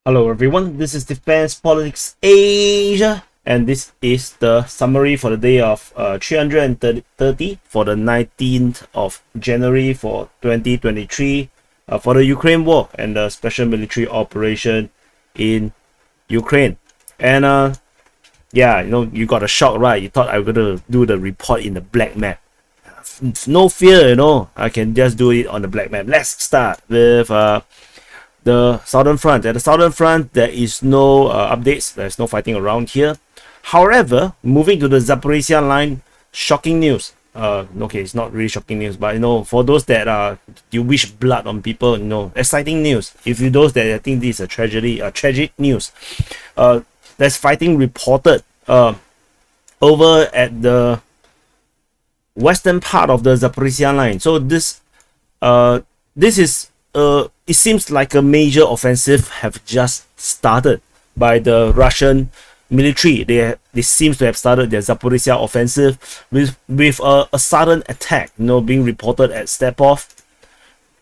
Hello everyone, this is Defense Politics Asia, and this is the summary for the day of 330 for the 19th of January for 2023 for the Ukraine war and the special military operation in Ukraine. And yeah, you got a shock, right? You thought I was gonna do the report in the black map. No fear, I can just do it on the black map. Let's start with the southern front. At the southern front, there is no updates. There's no fighting around here. However, moving to the Zaporizhzhia line, shocking news. Okay, it's not really shocking news, but for those that you wish blood on people, exciting news. If you those that I think this is a tragedy, tragic news. There's fighting reported over at the western part of the Zaporizhzhia line. So this is it seems like a major offensive have just started by the Russian military. They seems to have started their Zaporizhzhia offensive with a sudden attack, being reported at Stepov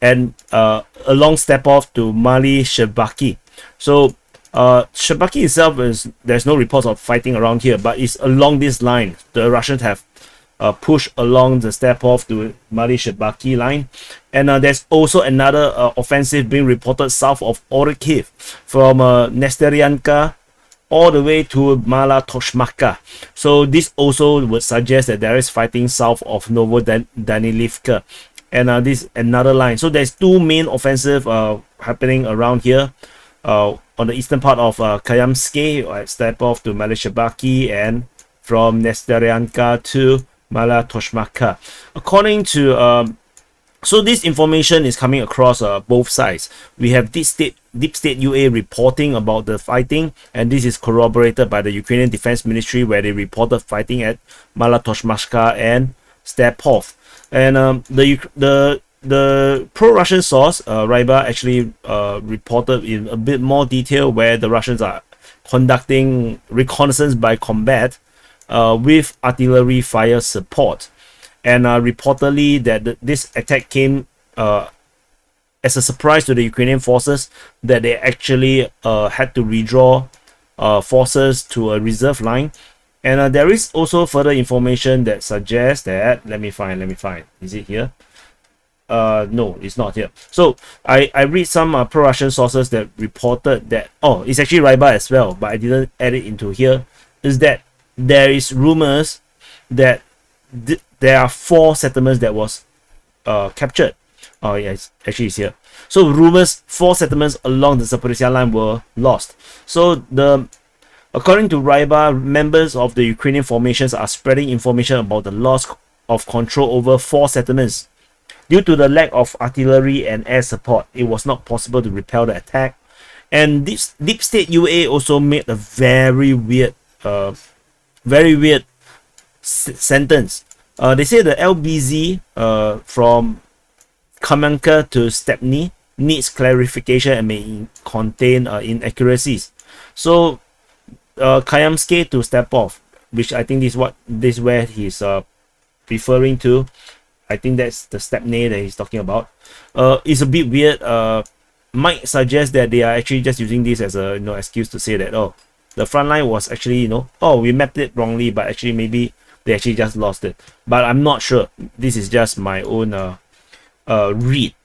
and along Stepov to Mali Shebaki. So Shebaki itself there's no reports of fighting around here, but it's along this line. The Russians have push along the Stepov to Mali Shebaki line, and there's also another offensive being reported south of Orikhiv from Nesteryanka all the way to Malatoshmaka. So this also would suggest that there is fighting south of Novodanilivka, and this another line. So there's two main offensive happening around here on the eastern part of Kayamsky at Stepov to Mali Shebaki, and from Nesteryanka to Malatoshmaka. According to so this information is coming across both sides. We have deep state UA reporting about the fighting, and this is corroborated by the Ukrainian Defense Ministry, where they reported fighting at Malatoshmaka and Stepov. And the pro-Russian source Ryba actually reported in a bit more detail where the Russians are conducting reconnaissance by combat with artillery fire support, and reportedly that this attack came as a surprise to the Ukrainian forces, that they actually had to redraw forces to a reserve line. And there is also further information that suggests that, let me find, is it here? No, it's not here. So I read some pro-Russian sources that reported that, it's actually Ryba as well, but I didn't add it into here, is that there is rumors that there are 4 settlements that was captured. Oh yeah, it's here. So rumors 4 settlements along the Zaporizhzhia line were lost. So according to Ryba, members of the Ukrainian formations are spreading information about the loss of control over 4 settlements. Due to the lack of artillery and air support, it was not possible to repel the attack. And this deep state UA also made a very weird sentence. They say the LBZ from Kamenka to Stepny needs clarification and may contain inaccuracies. So Kayamsky to Stepov, which I think this is where he's referring to. I think that's the Stepny that he's talking about. It's a bit weird. Might suggest that they are actually just using this as a excuse to say that the front line was actually we mapped it wrongly, but actually maybe they actually just lost it. But I'm not sure. This is just my own read,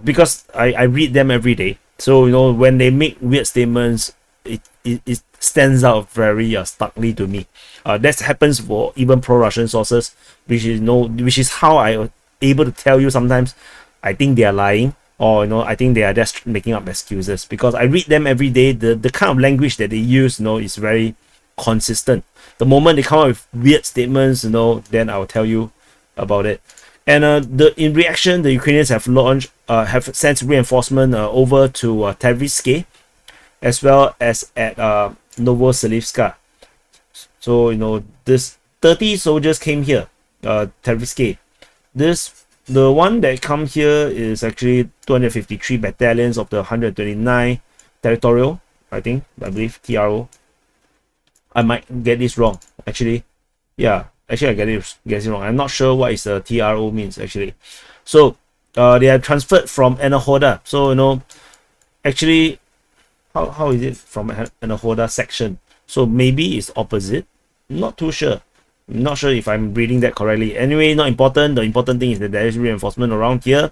because I read them every day. So when they make weird statements, it stands out very starkly to me. That happens for even pro-Russian sources, which is how I able to tell you sometimes I think they are lying, or I think they are just making up excuses, because I read them every day. The kind of language that they use is very consistent. The moment they come up with weird statements, then I'll tell you about it. And in reaction, the Ukrainians have sent reinforcement over to Tervisky, as well as at Novoselivska. So this 30 soldiers came here, Tervisky. The one that come here is actually 253 battalions of the 129 territorial, I believe, TRO. I might get this wrong, actually. Yeah, actually I get it wrong. I'm not sure what is the TRO means, actually. So they are transferred from Anahoda. So actually how is it from an Anahoda section? So maybe it's opposite. Not too sure. Not sure if I'm reading that correctly. Anyway, not important. The important thing is that there is reinforcement around here,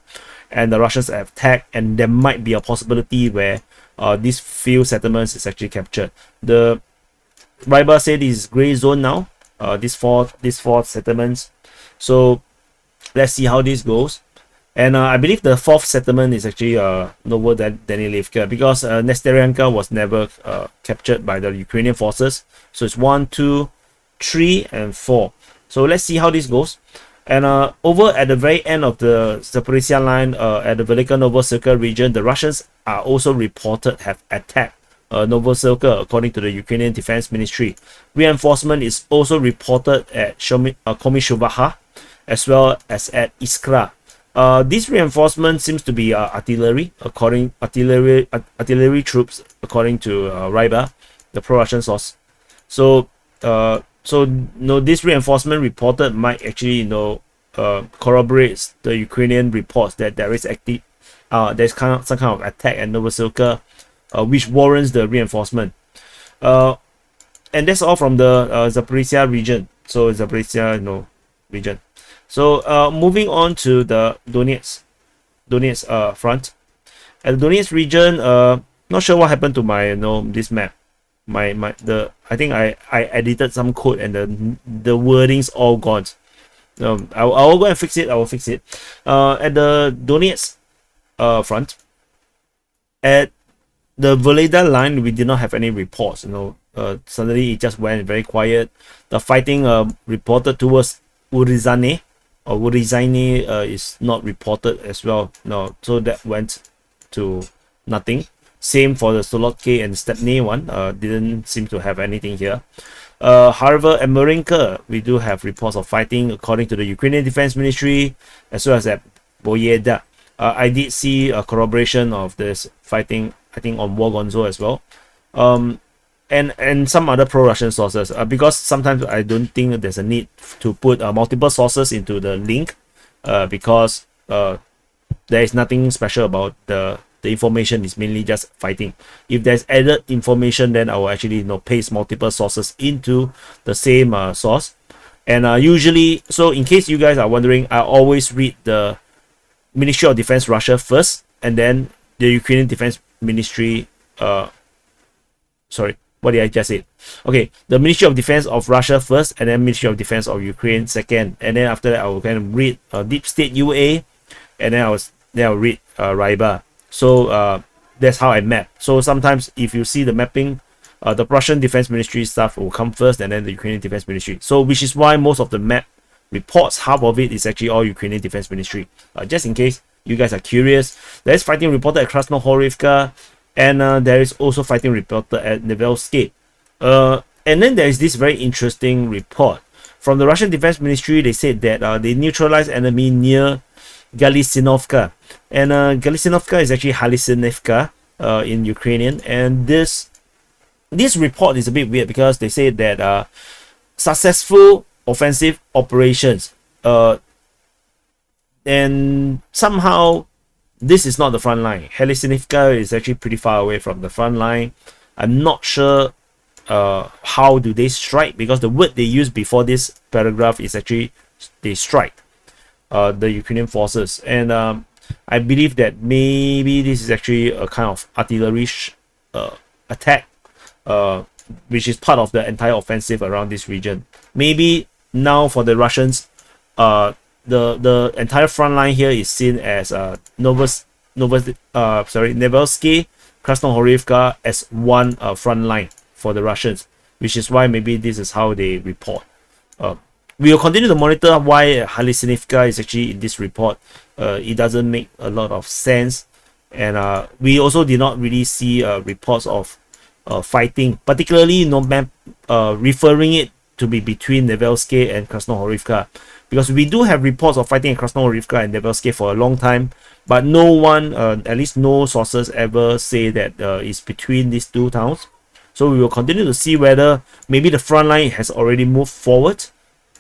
and the Russians have attacked, and there might be a possibility where these few settlements is actually captured. The Ryba said is gray zone now. These four settlements. So let's see how this goes. And I believe the fourth settlement is actually Novodanilivka, because Nesterianka was never captured by the Ukrainian forces. So it's 1, 2, 3, and 4. So let's see how this goes. And over at the very end of the Zaporizhzhia line, at the Velika Novosibirsk region, the Russians are also reported have attacked Novosibirsk, according to the Ukrainian Defense Ministry. Reinforcement is also reported at Komishuvaha, as well as at Iskra. This reinforcement seems to be artillery troops, according to Ryba, the pro-Russian source. So this reinforcement reported might actually corroborate the Ukrainian reports that there's some kind of attack at Novosibirsk, which warrants the reinforcement. And that's all from the Zaporizhzhia region. So Zaporizhzhia region. So moving on to the Donetsk front. At the Donetsk region, not sure what happened to my this map. I think I edited some code and the wording's all gone. I'll go and fix it. I will fix it. At the Donetsk front, at the Soledar line, we did not have any reports. Suddenly it just went very quiet. The fighting reported towards Urizane is not reported as well. No, so that went to nothing. Same for the Solotke and Stepney one. Didn't seem to have anything here. However, at Marinka, we do have reports of fighting, according to the Ukrainian Defense Ministry, as well as at Boyeda. I did see a corroboration of this fighting, I think, on Wargonzo as well. And some other pro-Russian sources, because sometimes I don't think there's a need to put multiple sources into the link, because there is nothing special about the information. Is mainly just fighting. If there's added information, then I will actually paste multiple sources into the same source. And usually, so in case you guys are wondering, I always read the Ministry of Defense Russia first, and then the Ukrainian Defense Ministry. Sorry, what did I just say? Okay, the Ministry of Defense of Russia first, and then Ministry of Defense of Ukraine second, and then after that I will kind of read Deep State UA, and then I'll read Ryba. So that's how I map. So sometimes if you see the mapping, the Russian Defense Ministry stuff will come first, and then the Ukrainian Defense Ministry. So which is why most of the map reports, half of it is actually all Ukrainian Defense Ministry. Just in case you guys are curious, there is fighting reported at Krasnohorivka, and there is also fighting reported at Nevelsky. And then there is this very interesting report from the Russian Defense Ministry. They said that they neutralized enemy near Galicinovka, and Galicinovka is actually Halisinivka in Ukrainian. And this report is a bit weird, because they say that successful offensive operations, and somehow this is not the front line. Halisinivka is actually pretty far away from the front line. I'm not sure how do they strike, because the word they use before this paragraph is actually they strike the Ukrainian forces. And I believe that maybe this is actually a kind of artillery attack, which is part of the entire offensive around this region. Maybe now for the Russians, the entire front line here is seen as Nevelsky, Krasnohorivka as one front line for the Russians, which is why maybe this is how they report. We will continue to monitor why Halisinivka is actually in this report. It doesn't make a lot of sense, and we also did not really see reports of fighting, particularly referring it to be between Nevelsky and Krasnohorivka, because we do have reports of fighting in Krasnohorivka and Nevelsky for a long time, but no one, at least no sources, ever say that it's between these two towns. So we will continue to see whether maybe the front line has already moved forward,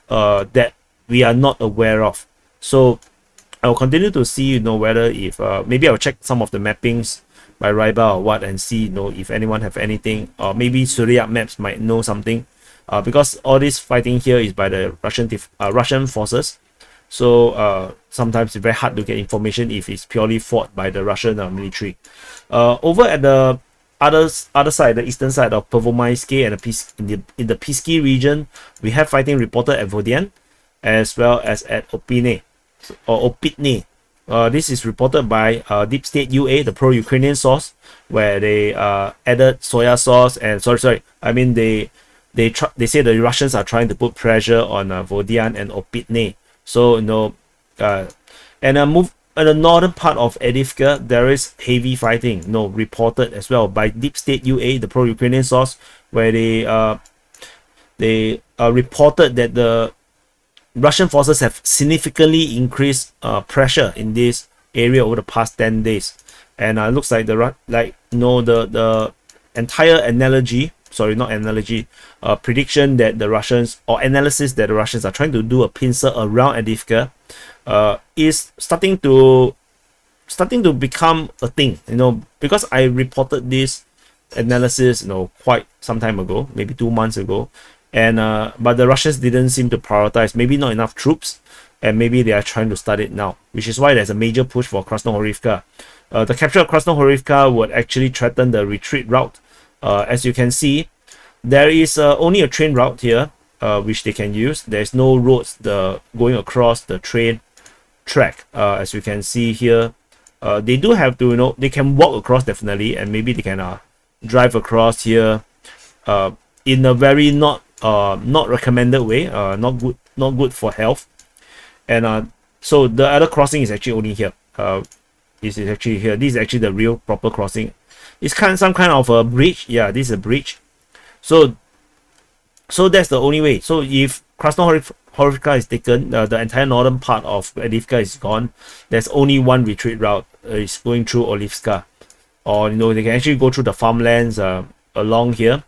that we are not aware of. So I will continue to see, whether if maybe I'll check some of the mappings by Ryba or what, and see if anyone have anything, or maybe Surya Maps might know something, because all this fighting here is by the Russian forces. So sometimes it's very hard to get information if it's purely fought by the Russian military. Over at the other side, the eastern side of Pervomaisky and in the Pisky region, we have fighting reported at Vodian as well as at Opine or Opitne. This is reported by Deep State UA, the pro-Ukrainian source, where they added soya sauce and they say the Russians are trying to put pressure on Vodian and Opitne. So move in the northern part of Avdiivka, there is heavy fighting, reported as well by Deep State UA, the pro-Ukrainian source, where they reported that the Russian forces have significantly increased pressure in this area over the past 10 days, and looks like the entire prediction that the Russians, or analysis that the Russians are trying to do a pincer around Avdiivka is starting to become a thing, because I reported this analysis quite some time ago, maybe 2 months ago, and but the Russians didn't seem to prioritize, maybe not enough troops, and maybe they are trying to start it now, which is why there's a major push for Krasnohorivka. The capture of Krasnohorivka would actually threaten the retreat route. As you can see, there is only a train route here, which they can use. There's no roads going across the train track. As you can see here, they do have to, they can walk across definitely, and maybe they can drive across here in a very not recommended way, not good for health. And so the other crossing is actually only here. This is actually here. This is actually the real proper crossing. It's some kind of a bridge. Yeah, this is a bridge. So that's the only way. So if Krasnohorivka is taken, the entire northern part of Avdiivka is gone. There's only one retreat route. It's going through Olivska, or they can actually go through the farmlands along here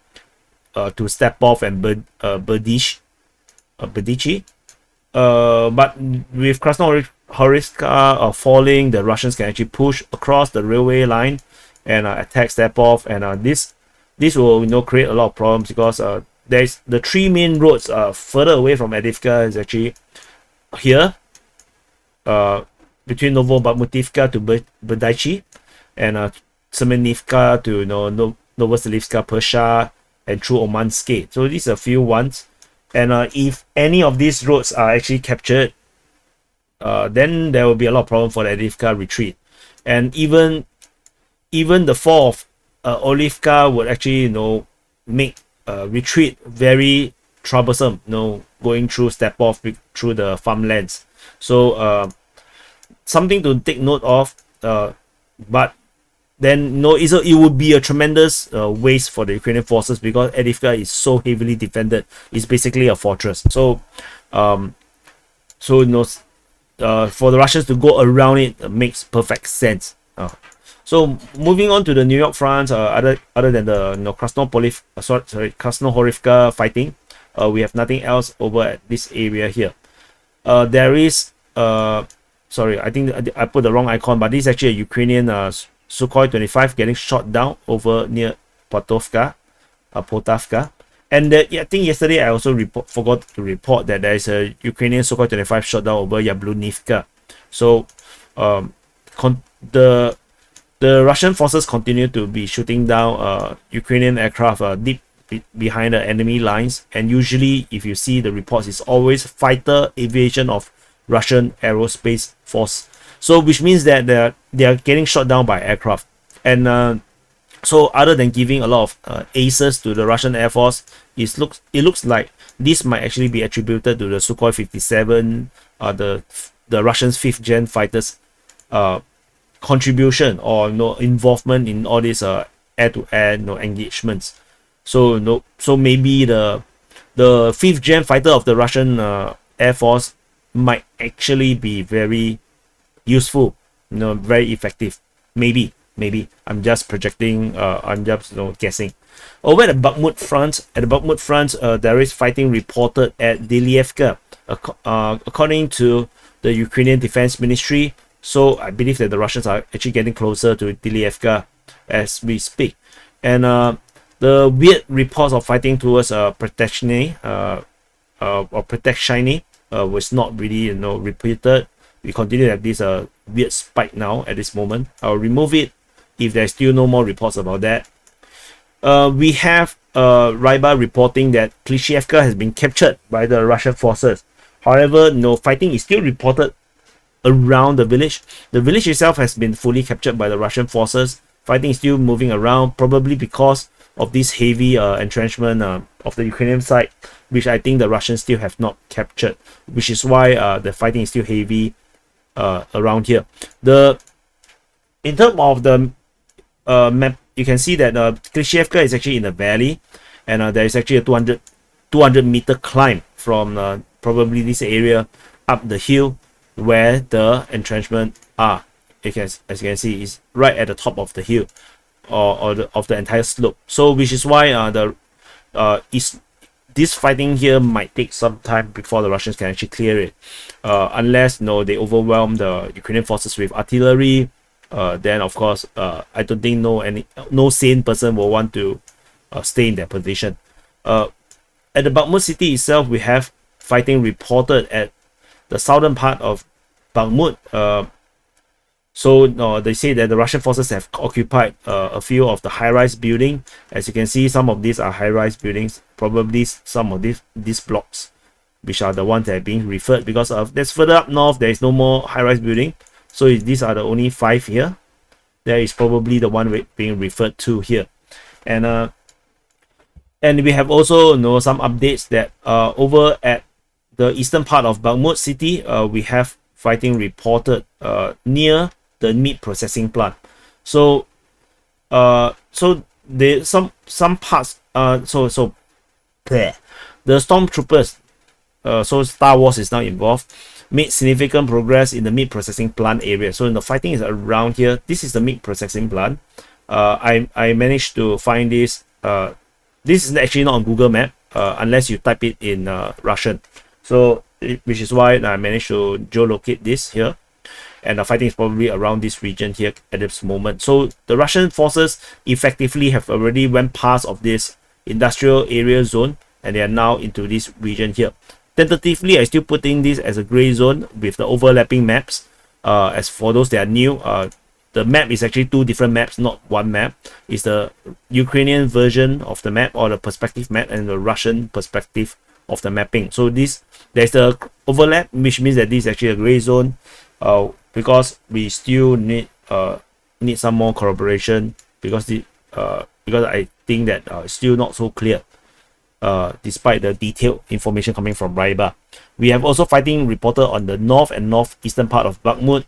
to Stepov and Berdichi. But with Krasnohorivka falling, the Russians can actually push across the railway line and attack Stepov, and this will create a lot of problems, because there's the three main roads further away from Avdiivka is actually here, between Novobakhmutivka to Berdichi, and Semenivka to Novoselivska, Persha, and through Omansky. So these are a few ones, and if any of these roads are actually captured, then there will be a lot of problem for the Avdiivka retreat, and even the fall of Olivka would actually make retreat very troublesome, going through Stepov, through the farmlands. So something to take note of, but then it would be a tremendous waste for the Ukrainian forces, because Avdiivka is so heavily defended. It's basically a fortress. So for the Russians to go around it makes perfect sense. So moving on to the New York front, other than the Krasnohorivka fighting, we have nothing else over at this area here. There is sorry, I think I put the wrong icon, but this is actually a Ukrainian Sukhoi 25 getting shot down over near Potavka, and I think yesterday I also forgot to report that there is a Ukrainian Sukhoi 25 shot down over Yablunivka. So the Russian forces continue to be shooting down Ukrainian aircraft deep behind the enemy lines, and usually if you see the reports, it's always fighter aviation of Russian aerospace force. So which means that they are getting shot down by aircraft, and so other than giving a lot of aces to the Russian Air Force, it looks like this might actually be attributed to the Sukhoi 57, the Russians 5th gen fighters contribution or involvement in all these air-to-air engagements. So maybe the 5th gen fighter of the Russian Air Force might actually be very useful, very effective. Maybe I'm just projecting, I'm just guessing. Over at the Bakhmut front, there is fighting reported at Dilievka, according to the Ukrainian Defense Ministry. So I believe that the Russians are actually getting closer to Dilievka, as we speak. And the weird reports of fighting towards Protectiony or Protectiony was not really repeated. We continue to have this weird spike now at this moment. I'll remove it if there's still no more reports about that. We have Ryba reporting that Klishchiivka has been captured by the Russian forces. However, no fighting is still reported around the village. The village itself has been fully captured by the Russian forces. Fighting is still moving around, probably because of this heavy entrenchment of the Ukrainian side, which I think the Russians still have not captured, which is why the fighting is still heavy around here. In terms of the map, you can see that Klishchiivka is actually in a valley, and there is actually a 200 meter climb from probably this area up the hill where the entrenchment are. As you can see, is right at the top of the hill of the entire slope. So which is why this fighting here might take some time before the Russians can actually clear it, unless they overwhelm the Ukrainian forces with artillery. Then of course I don't think no sane person will want to stay in that position. At the Bakhmut city itself, we have fighting reported at the southern part of Bakhmut. So they say that the Russian forces have occupied a few of the high-rise buildings. As you can see, some of these are high-rise buildings, probably some of these blocks, which are the ones that are being referred, because there's further up north, there is no more high-rise building. So these are the only 5 here. There is probably the one being referred to here. And we have also some updates that over at the eastern part of Bakhmut city, we have fighting reported near the meat processing plant. So there some parts the stormtroopers, so Star Wars is now involved, made significant progress in the meat processing plant area. So the fighting is around here. This is the meat processing plant. I managed to find this. This is actually not on Google Map unless you type it in Russian. So which is why I managed to geolocate this here. And the fighting is probably around this region here at this moment. So the Russian forces effectively have already went past of this industrial area zone, and they are now into this region here. Tentatively, I still putting this as a gray zone with the overlapping maps. As for those that are new, the map is actually 2 different maps, not one map. It's the Ukrainian version of the map, or the perspective map, and the Russian perspective of the mapping. So there's the overlap, which means that this is actually a gray zone. Because we still need some more corroboration, because I think that it's still not so clear, despite the detailed information coming from Ryba. We have also fighting reported on the north and northeastern part of Bakhmut,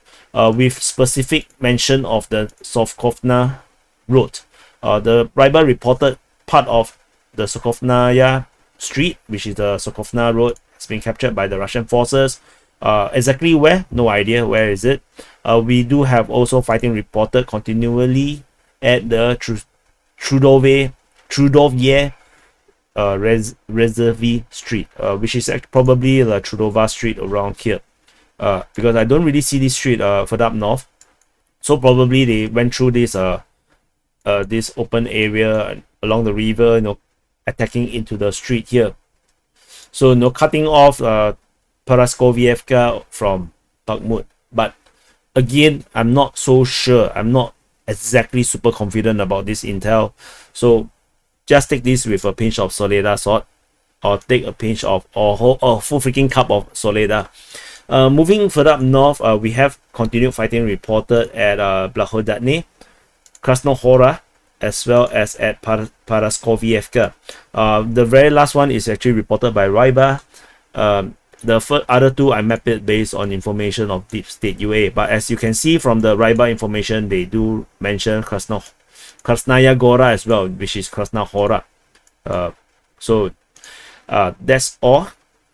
with specific mention of the Sokovnaya road. The Ryba reported part of the Sokovnaya street, which is the Sokovnaya road, has been captured by the Russian forces. Exactly where? No idea. Where is it? We do have also fighting reported continually at the Ternove Reserve Street, which is probably the Trudova Street around here. Because I don't really see this street further up north. So probably they went through this this open area along the river, attacking into the street here. So cutting off Zaporizhzhia from Bakhmut. But again, I'm not so sure. I'm not exactly super confident about this intel. So just take this with a pinch of Soledar salt, or take a pinch of or full freaking cup of Soledar. Moving further up north, we have continued fighting reported at Blahodadny, Krasnohora, as well as at Zaporizhzhia. The very last one is actually reported by Ryba. The other 2 I mapped it based on information of Deep State UA, but as you can see from the Ryba information, they do mention Krasnaya Gora as well, which is Krasnohora. So that's all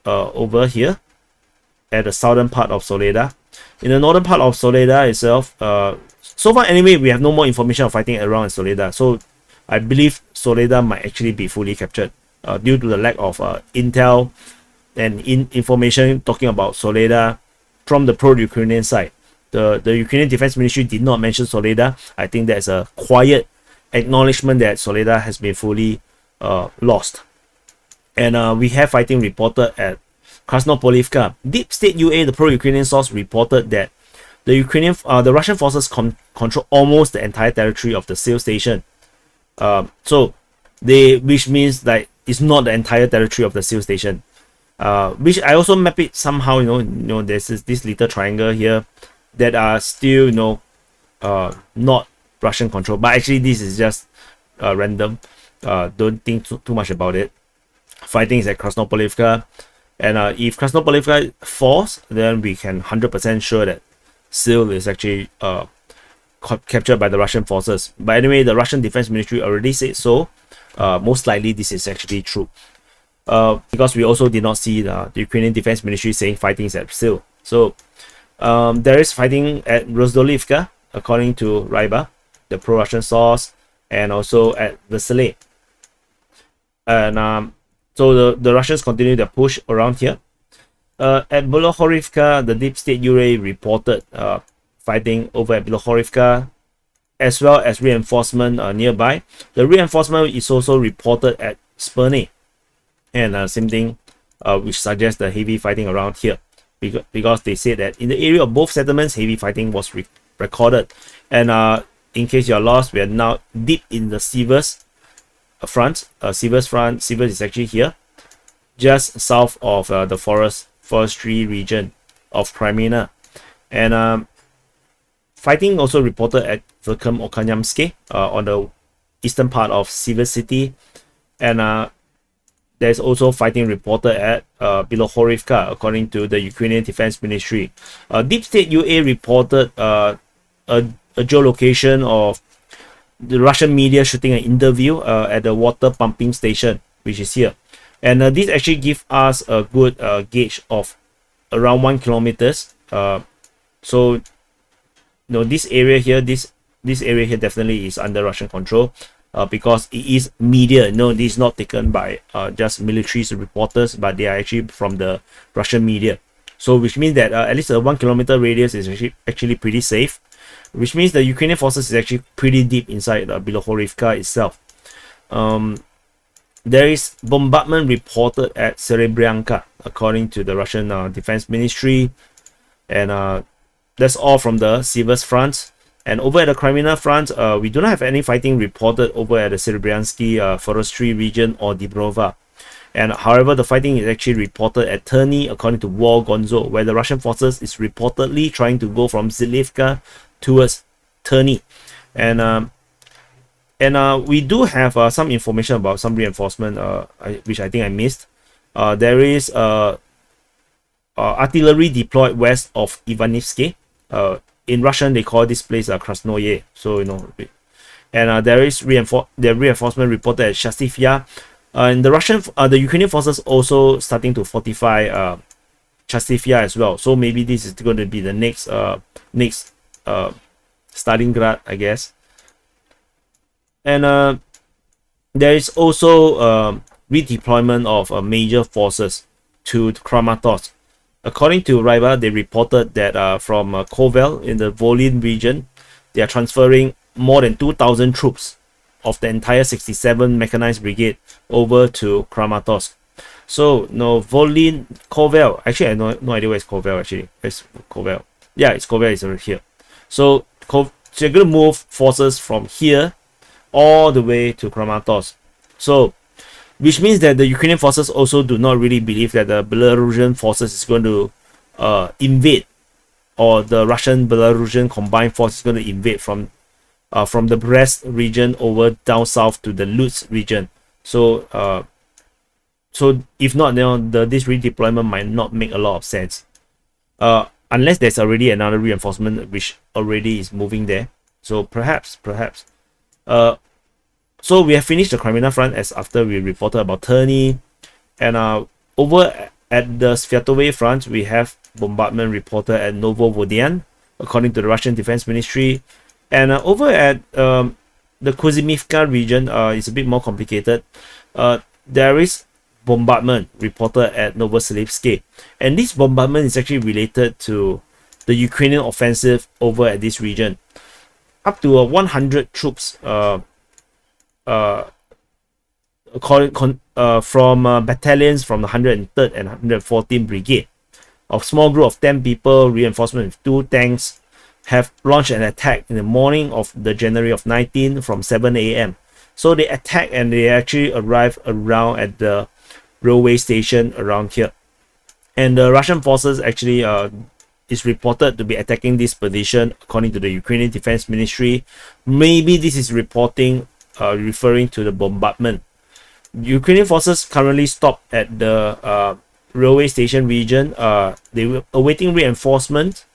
over here at the southern part of Soledar. In the northern part of Soledar itself, so far anyway, we have no more information of fighting around Soledar. So I believe Soledar might actually be fully captured due to the lack of intel and information talking about Soledar from the pro-Ukrainian side. the Ukrainian Defense Ministry did not mention Soledar. I think that's a quiet acknowledgement that Soledar has been fully lost. And we have fighting reported at Krasnopolivka. Deep State UA, the pro-Ukrainian source, reported that the Russian forces control almost the entire territory of the Sil station. Which means that it's not the entire territory of the Sil station. Which I also map it somehow. There's this little triangle here that are still not Russian control, but actually this is just random. Don't think too much about it. Fighting is at Krasnopolivka, and if Krasnopolivka falls, then we can 100% sure that Sil is actually captured by the Russian forces. But anyway, the Russian Defense Ministry already said so. Most likely this is actually true, because we also did not see the Ukrainian Defense Ministry saying fighting is at Sil. So there is fighting at Rozdolivka, according to Ryba, the pro-Russian source, and also at Vasily. And so the Russians continue their push around here. At Bilohorivka, the Deep State UA reported fighting over at Bilohorivka, as well as reinforcement nearby. The reinforcement is also reported at Spurny, and same thing, which suggests the heavy fighting around here, because they say that in the area of both settlements, heavy fighting was recorded. And in case you're lost, we are now deep in the Siversk front. Siversk is actually here, just south of the forestry region of Kreminna. And fighting also reported at Verkhem on the eastern part of Siversk city. And there's also fighting reported at Bilohorivka, according to the Ukrainian Defense Ministry. Deep State UA reported a geolocation of the Russian media shooting an interview at the water pumping station, which is here. And this actually gives us a good gauge of around 1 kilometers. So this area here, this area here definitely is under Russian control, because it is media. This is not taken by just military reporters, but they are actually from the Russian media. So which means that at least a 1 kilometer radius is actually pretty safe, which means the Ukrainian forces is actually pretty deep inside Bilohorivka itself. There is bombardment reported at Serebryanka, according to the Russian Defense Ministry. And that's all from the Siversk front. And over at the Kreminna front, we do not have any fighting reported over at the Serebryansky forestry region or Dibrova. And however, the fighting is actually reported at Terny, according to War Gonzo, where the Russian forces is reportedly trying to go from Zilivka towards Terny. And we do have some information about some reinforcement, which I think I missed. There is artillery deployed west of Ivanivsky. In Russian, they call this place Krasnoye. So and there is reinforcement reported at Chasivya. And the Ukrainian forces also starting to fortify Chasivya as well. So maybe this is going to be the next Stalingrad, I guess. And there is also redeployment of major forces to Kramatorsk. According to Ryba, they reported that from Kovel in the Volyn region, they are transferring more than 2,000 troops of the entire 67 mechanized brigade over to Kramatorsk. So Volyn, Kovel. Actually, I have no idea where it's Kovel. Actually, it's Kovel. Yeah, it's Kovel. It's over here. So you're going to move forces from here all the way to Kramatorsk. So, which means that the Ukrainian forces also do not really believe that the Belarusian forces is going to invade, or the Russian-Belarusian combined force is going to invade from the Brest region over down south to the Lutsk region. So, if not, this redeployment might not make a lot of sense, unless there's already another reinforcement which already is moving there. So perhaps. So we have finished the Kreminna front as after we reported about Terny. And over at the Sviatove front, we have bombardment reported at Novovodyan, according to the Russian Defense Ministry. And over at the Kuzemivka region, it's a bit more complicated. There is bombardment reported at Novoselivsky. And this bombardment is actually related to the Ukrainian offensive over at this region. Up to 100 troops from battalions from the 103rd and 114th Brigade. A small group of 10 people, reinforcement with 2 tanks, have launched an attack in the morning of the January of 19 from 7 a.m. So they attack and they actually arrive around at the railway station around here. And the Russian forces actually is reported to be attacking this position according to the Ukrainian Defense Ministry. Maybe this is referring to the bombardment. Ukrainian forces currently stopped at the railway station region. They were awaiting reinforcement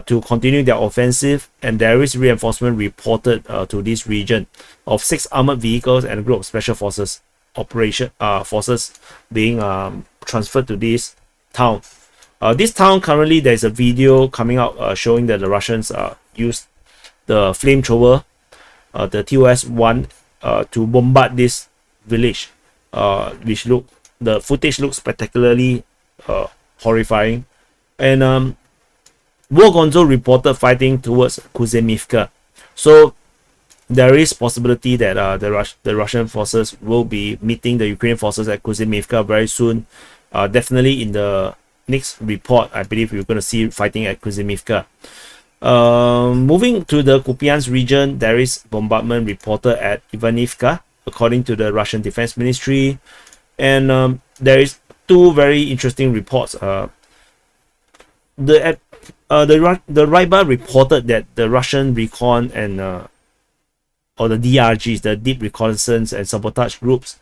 to continue their offensive, and there is reinforcement reported to this region of 6 armored vehicles and a group of special forces forces being transferred to this town. This town, currently there's a video coming out showing that the Russians used the flamethrower, the TOS-1, to bombard this village, the footage looks spectacularly horrifying. And Gonzo reported fighting towards Kuzemivka. So there is possibility that the Russian forces will be meeting the Ukrainian forces at Kuzemivka very soon. Definitely in the next report, I believe we're going to see fighting at Kuzemivka. Moving to the Kupiansk region, there is bombardment reported at Ivanivka, according to the Russian Defense Ministry. And there is 2 very interesting reports. The Ryba reported that the Russian recon and or the DRGs, the deep reconnaissance and sabotage groups,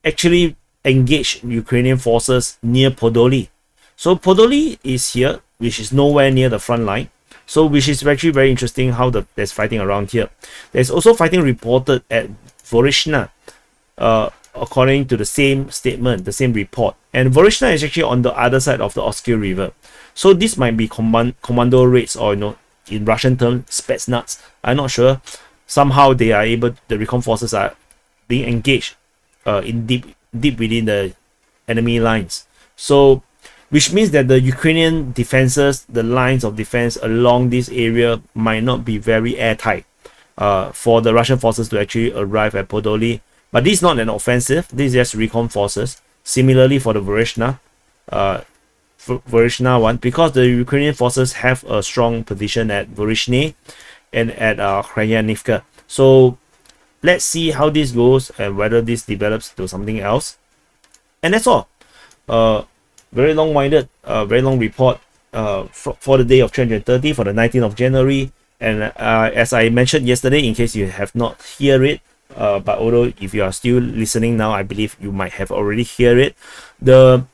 actually engaged Ukrainian forces near Podoli. So Podoli is here, which is nowhere near the front line. So which is actually very interesting how there's fighting around here. There's also fighting reported at Vorishna, according to the same statement, the same report. And Vorishna is actually on the other side of the Oskil River. So this might be commando raids, or in Russian terms, Spetsnaz. I'm not sure. Somehow they are able, the recon forces are being engaged in deep within the enemy lines. So which means that the Ukrainian defenses, the lines of defense along this area might not be very airtight for the Russian forces to actually arrive at Podoli. But this is not an offensive, this is just recon forces. Similarly for the Vorishna one, because the Ukrainian forces have a strong position at Vorishne and at Kryanivka. So let's see how this goes and whether this develops to something else. And that's all. Very long-winded, very long report for the day of 330 for the 19th of January. And as I mentioned yesterday, in case you have not heard it, but although if you are still listening now, I believe you might have already heard it. The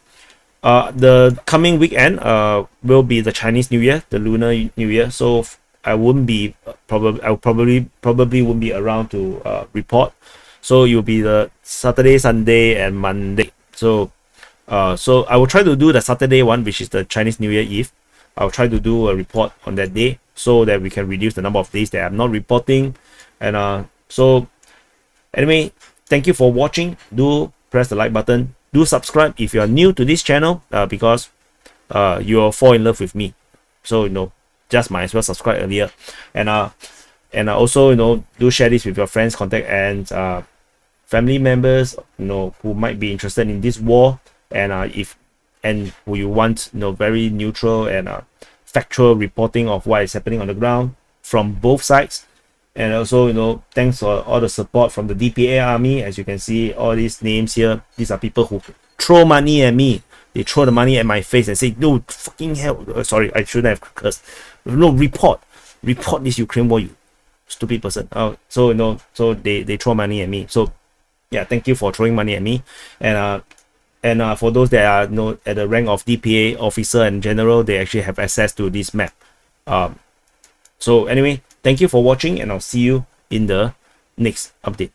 coming weekend will be the Chinese New Year, the Lunar New Year. So I wouldn't be probably wouldn't be around to report. So it will be the Saturday, Sunday, and Monday. So I will try to do the Saturday one, which is the Chinese New Year Eve. I'll try to do a report on that day so that we can reduce the number of days that I'm not reporting. And so anyway, thank you for watching. Do press the like button. Do subscribe if you are new to this channel, because you'll fall in love with me. So just might as well subscribe earlier. And also do share this with your friends, contact, and family members who might be interested in this war. And who you want very neutral and factual reporting of what is happening on the ground from both sides. And also thanks for all the support from the DPA army. As you can see, all these names here, these are people who throw money at me. They throw the money at my face and say, no, fucking hell, sorry, I shouldn't have cursed. No, report this Ukraine war, you stupid person. So they throw money at me. So yeah, thank you for throwing money at me. And for those that are at the rank of DPA officer and general, they actually have access to this map. So anyway, thank you for watching, and I'll see you in the next update.